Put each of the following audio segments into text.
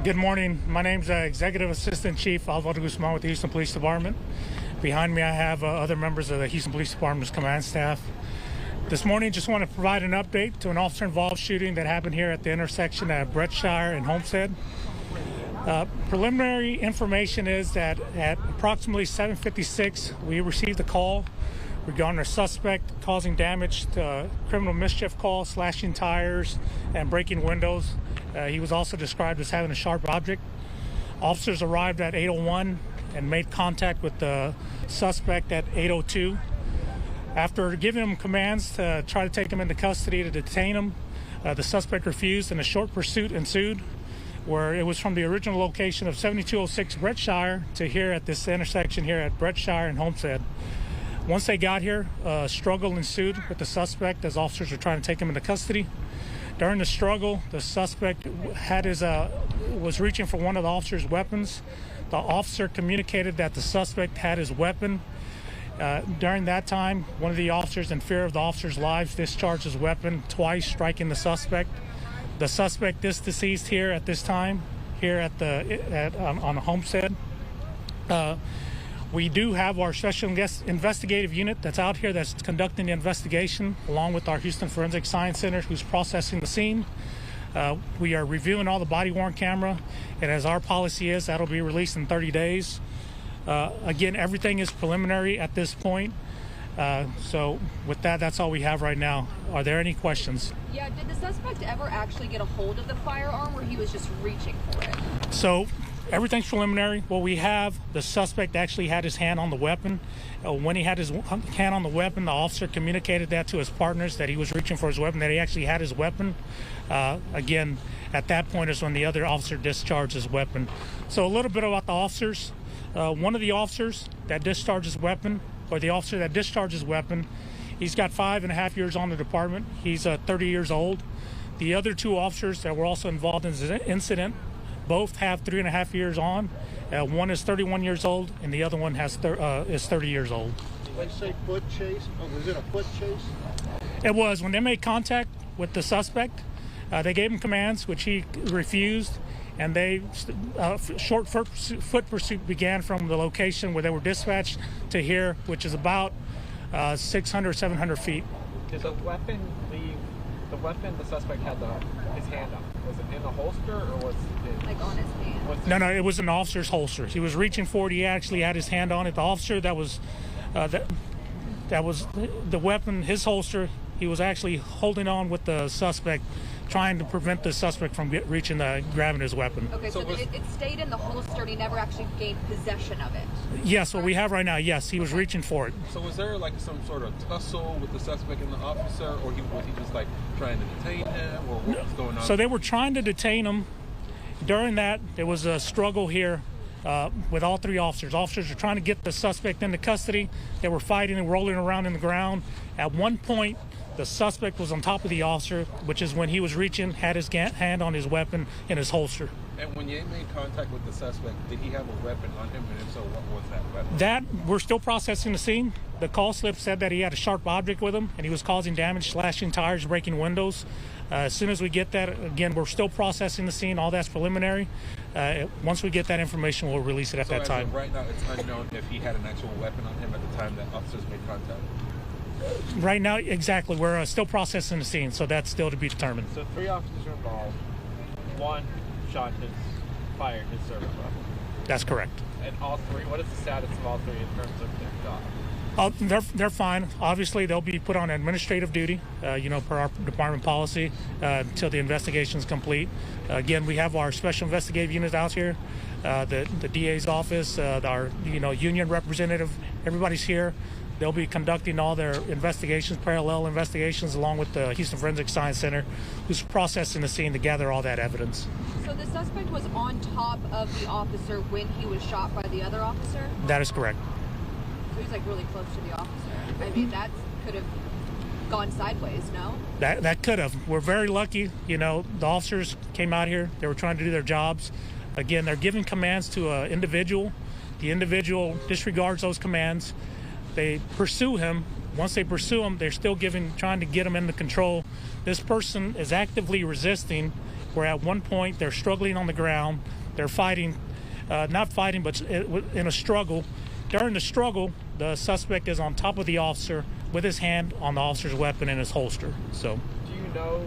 Good morning. My name's Executive Assistant Chief Alvaro Guzman with the Houston Police Department. Behind me, I have other members of the Houston Police Department's command staff. This morning, just want to provide an update to an officer-involved shooting that happened here at the intersection at Brettshire and Homestead. Preliminary information is that at approximately 7:56, we received a call regarding a suspect causing damage to a criminal mischief call, slashing tires and breaking windows. He was also described as having a sharp object. Officers arrived at 8:01 and made contact with the suspect at 8:02. After giving him commands to try to take him into custody to detain him, the suspect refused and a short pursuit ensued, where it was from the original location of 7206 Brettshire to here at this intersection here at Brettshire and Homestead. Once they got here, a struggle ensued with the suspect as officers were trying to take him into custody. During the struggle, the suspect was reaching for one of the officer's weapons. The officer communicated that the suspect had his weapon. During that time, one of the officers, in fear of the officer's lives, discharged his weapon twice, striking the suspect. The suspect is deceased here at this time, here on Homestead. We do have our special investigative unit that's out here that's conducting the investigation, along with our Houston Forensic Science Center, who's processing the scene. We are reviewing all the body-worn camera, and as our policy is, that'll be released in 30 days. Again, everything is preliminary at this point. So with that, that's all we have right now. Are there any questions? Yeah, did the suspect ever actually get a hold of the firearm, or he was just reaching for it? So everything's preliminary. What we have, the suspect actually had his hand on the weapon. When he had his hand on the weapon, the officer communicated that to his partners, that he was reaching for his weapon, that he actually had his weapon. Again, at that point is when the other officer discharged his weapon. So a little bit about the officers. One of the officers that discharged his weapon, or the officer that discharged his weapon, he's got 5.5 years on the department. He's 30 years old. The other two officers that were also involved in this incident both have 3.5 years on. One is 31 years old, and the other one is 30 years old. When you say foot chase, was it a foot chase? It was. When they made contact with the suspect, they gave him commands, which he refused, and short foot pursuit began from the location where they were dispatched to here, which is about 600, 700 feet. Did the weapon leave? The weapon the suspect had his hand on, was it in the holster, or was it Like on his hand? No, it was an officer's holster. He was reaching for it. He actually had his hand on it. The officer that was the weapon, his holster, he was actually holding on with the suspect, trying to prevent the suspect from grabbing his weapon. Okay, so it stayed in the holster and he never actually gained possession of it? Yes, what we have right now, yes, he was reaching for it. So was there like some sort of tussle with the suspect and the officer, or was he just like trying to detain him, or what was going on? So they were trying to detain him. During that, there was a struggle here with all three officers. Officers were trying to get the suspect into custody. They were fighting and rolling around in the ground. At one point, the suspect was on top of the officer, which is when he was reaching, had his hand on his weapon in his holster. And when you made contact with the suspect, did he have a weapon on him, and if so, what was that weapon? That, we're still processing the scene. The call slip said that he had a sharp object with him, and he was causing damage, slashing tires, breaking windows. As soon as we get that, again, we're still processing the scene. All that's preliminary. Once we get that information, we'll release it at that time. Right now, it's unknown if he had an actual weapon on him at the time that officers made contact. Right now, exactly. We're still processing the scene, so that's still to be determined. So 3 officers are involved. One fired his service weapon. That's correct. And all 3, what is the status of all 3 in terms of their job? They're fine. Obviously, they'll be put on administrative duty, per our department policy, until the investigation is complete. Again, we have our special investigative unit out here, the DA's office, our union representative. Everybody's here. They'll be conducting all their investigations, parallel investigations, along with the Houston Forensic Science Center, who's processing the scene to gather all that evidence. So the suspect was on top of the officer when he was shot by the other officer? That is correct. So he's like really close to the officer. I mean, that could have gone sideways, no? That could have. We're very lucky. The officers came out here. They were trying to do their jobs. Again, they're giving commands to an individual. The individual disregards those commands. They pursue him. Once they pursue him, they're still trying to get him into control. This person is actively resisting where at one point they're struggling on the ground. They're fighting, not fighting, but in a struggle. During the struggle, the suspect is on top of the officer with his hand on the officer's weapon in his holster. So, Do you know,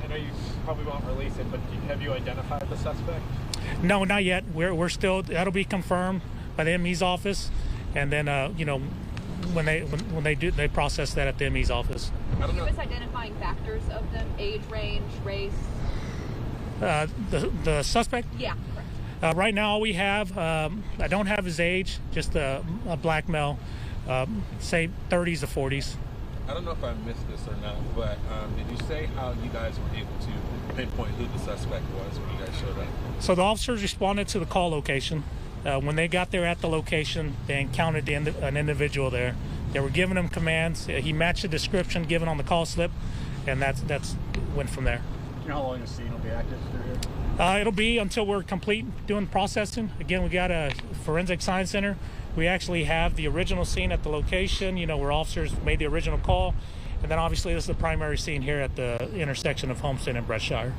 I know you probably won't release it, but have you identified the suspect? no, not yet. We're still, that'll be confirmed by the ME's office, and then when they do, they process that at the ME's office. I don't Give know. us identifying factors of them: age range, race. The suspect. Yeah. Right now, all we have, I don't have his age, just a black male, say 30s to 40s. I don't know if I missed this or not, but did you say how you guys were able to pinpoint who the suspect was when you guys showed up? So the officers responded to the call location. When they got there at the location, they encountered an individual there. They were giving him commands. He matched the description given on the call slip, and that's went from there. You know how long the scene will be active through here? It'll be until we're complete doing processing. Again, we got a forensic science center. We actually have the original scene at the location, where officers made the original call. And then obviously this is the primary scene here at the intersection of Homestead and Brettshire.